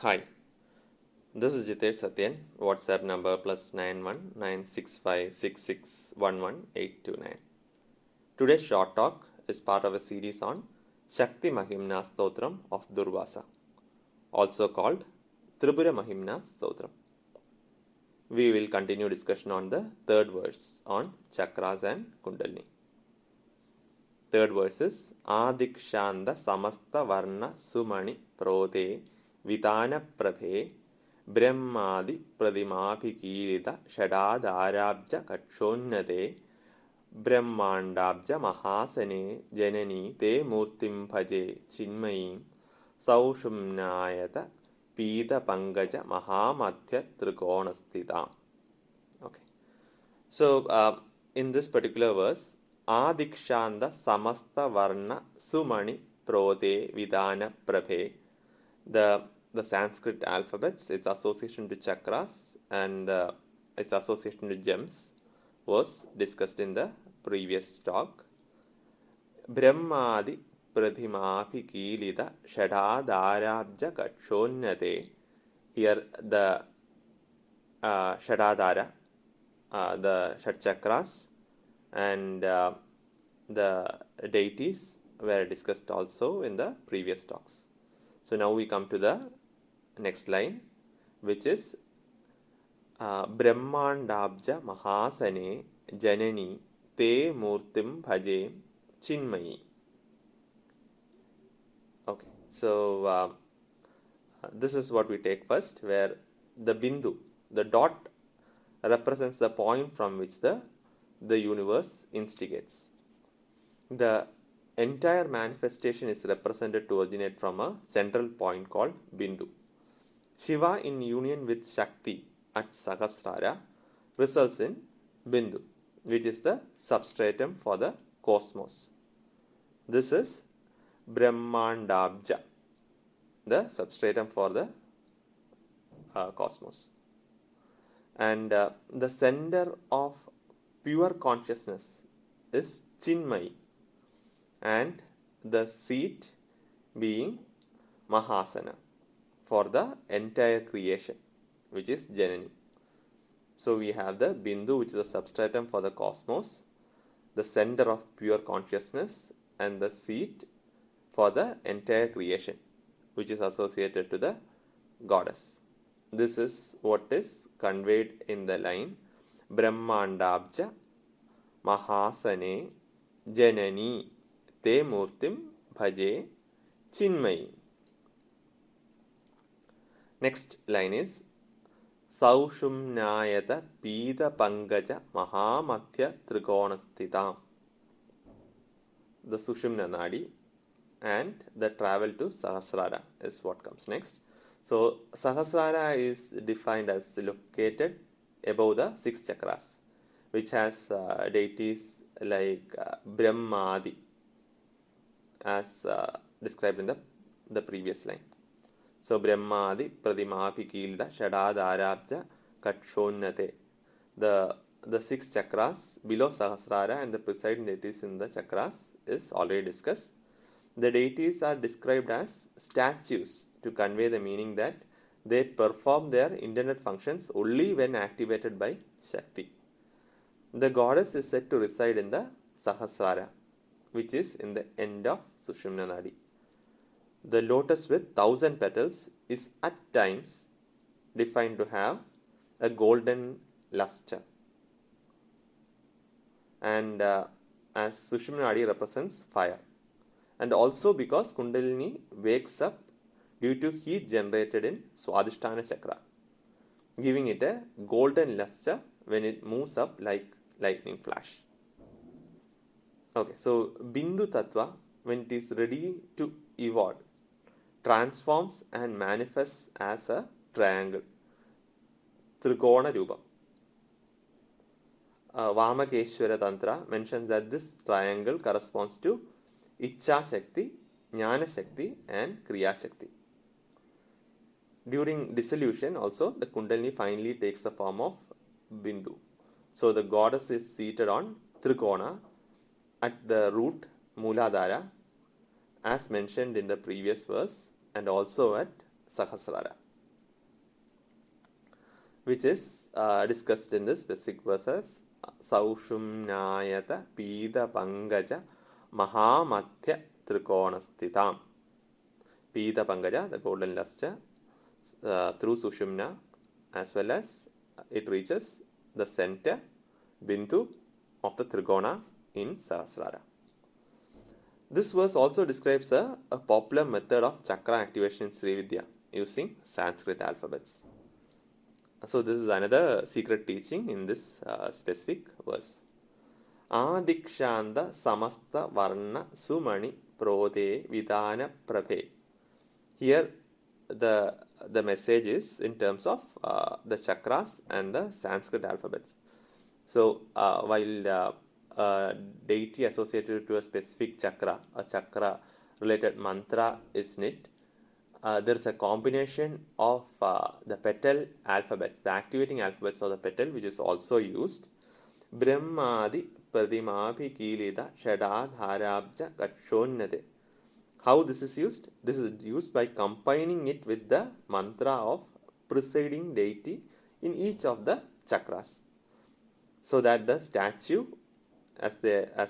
Hi, this is Jithesh Sathyan, WhatsApp number +919656611829. Today's short talk is part of a series on Shakti Mahimna Stotram of Durvasa, also called Tripura Mahimna Stotram. We will continue discussion on the third verse on chakras and Kundalini. Third verse is Adikshanda Samasta Varna Sumani Prode Vidana Prabhe Brahmadi Pradimabhikirita Shadadharabja Kachonnate Brahmandabja Mahasane Janani Te Murtim Bhaje Chinmayim Saushumnayata Pita Pangaja Mahamadhya Trikonastita. Okay. So, in this particular verse, Adikshanda Samasta Varna Sumani Prode Vidana Prabhe, the Sanskrit alphabets, its association to chakras and its association to gems was discussed in the previous talk. Brahmadi Pradhimabhikilita Shadadharabja Kachonnate. Here the Shadadhara, the Shad chakras and the deities were discussed also in the previous talks. So now we come to the next line, which is Brahmandabja Mahasane Janani Te Murtim Bhaje Chinmayi. Okay, so this is what we take first, where the bindu, the dot, represents the point from which the universe instigates. The entire manifestation is represented to originate from a central point called bindu. Shiva in union with Shakti at Sahasrara results in bindu, which is the substratum for the cosmos. This is Brahmandabja, the substratum for the cosmos. And the center of pure consciousness is Chinmayi, and the seat being Mahasana for the entire creation, which is Janani. So we have the Bindu, which is the substratum for the cosmos, the center of pure consciousness, and the seat for the entire creation, which is associated to the goddess. This is what is conveyed in the line Brahmandabja Mahasane Janani Te Murtim Bhaje Chinmayi. Next line is Saushumnayata Pita Pangaja Mahamadhya Trikonasthitam. The Sushumna Nadi and the travel to Sahasrara is what comes next. So Sahasrara is defined as located above the 6 chakras, which has deities like Brahmadi, as described in the previous line. So Brahmadi Pradimabhikilita Shadadharabja Kachonnate. The 6 chakras below Sahasrara and the presiding deities in the chakras is already discussed. The deities are described as statues to convey the meaning that they perform their intended functions only when activated by Shakti. The goddess is said to reside in the Sahasrara, which is in the end of Sushumna Nadi. The lotus with 1,000 petals is at times defined to have a golden luster. And as Sushumna Nadi represents fire. And also because Kundalini wakes up due to heat generated in Swadhisthana Chakra, giving it a golden luster when it moves up like lightning flash. Okay, so Bindu Tattva, when it is ready to evolve, transforms and manifests as a triangle, Trikona Rupa. Vamakeshwara Tantra mentions that this triangle corresponds to Icha Shakti, Jnana Shakti, and Kriya Shakti. During dissolution, also, the Kundalini finally takes the form of Bindu. So the goddess is seated on Trikona at the root Mooladhara, as mentioned in the previous verse, and also at Sahasrara. which is discussed in the specific verses. Saushumnayata Pida Pangaja Mahamatya Trikonastitam. Pida Pangaja, the golden luster, through Sushumna, as well as it reaches the center Bindu of the Trigona in Sahasrara. This verse also describes a popular method of chakra activation in Srividya using Sanskrit alphabets. So this is another secret teaching in this specific verse. Adikshanda samasta varna sumani prode vidana prabhe. Here the message is in terms of the chakras and the Sanskrit alphabets. So while deity associated to a specific chakra, a chakra related mantra is knit, there is a combination of the petal alphabets, the activating alphabets of the petal, which is also used. Brahmadi Pradimabhi Kilida Shadadharabja Kachonnade. How this is used? This is used by combining it with the mantra of presiding deity in each of the chakras, so that the statue, as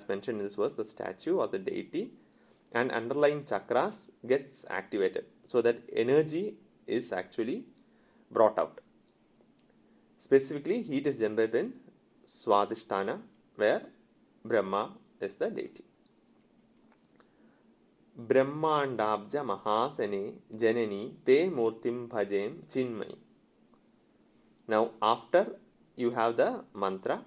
mentioned in this verse, the statue or the deity and underlying chakras gets activated, so that energy is actually brought out. Specifically, heat is generated in Swadhisthana, where Brahma is the deity. Brahmandabja Mahasane Janani Te Murtim Bhajem Chinmai. Now, after you have the mantra,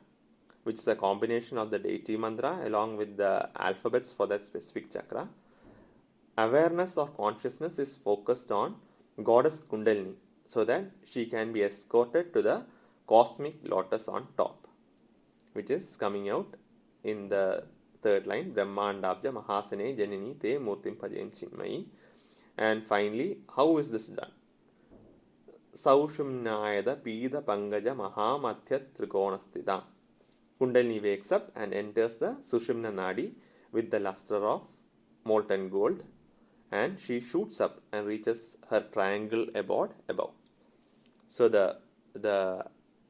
which is a combination of the deity mantra along with the alphabets for that specific chakra, awareness or consciousness is focused on goddess Kundalini, so that she can be escorted to the cosmic lotus on top, which is coming out in the third line, Brahmandabja Mahasane Janini Te Murtim Bhajem Chinmai. And finally, how is this done? Saushumnayada Pida Pangaja Mahamatya Trikonastita. Kundalini wakes up and enters the Sushumna Nadi with the luster of molten gold, and she shoots up and reaches her triangle abode above. So the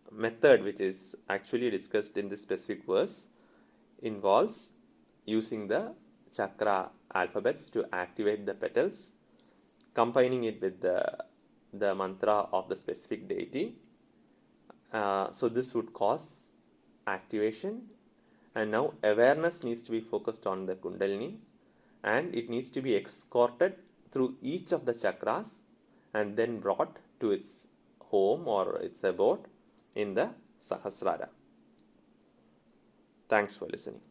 method which is actually discussed in this specific verse involves using the chakra alphabets to activate the petals, combining it with the mantra of the specific deity. So this would cause activation, and now awareness needs to be focused on the Kundalini, and it needs to be escorted through each of the chakras and then brought to its home or its abode in the Sahasrara. Thanks for listening.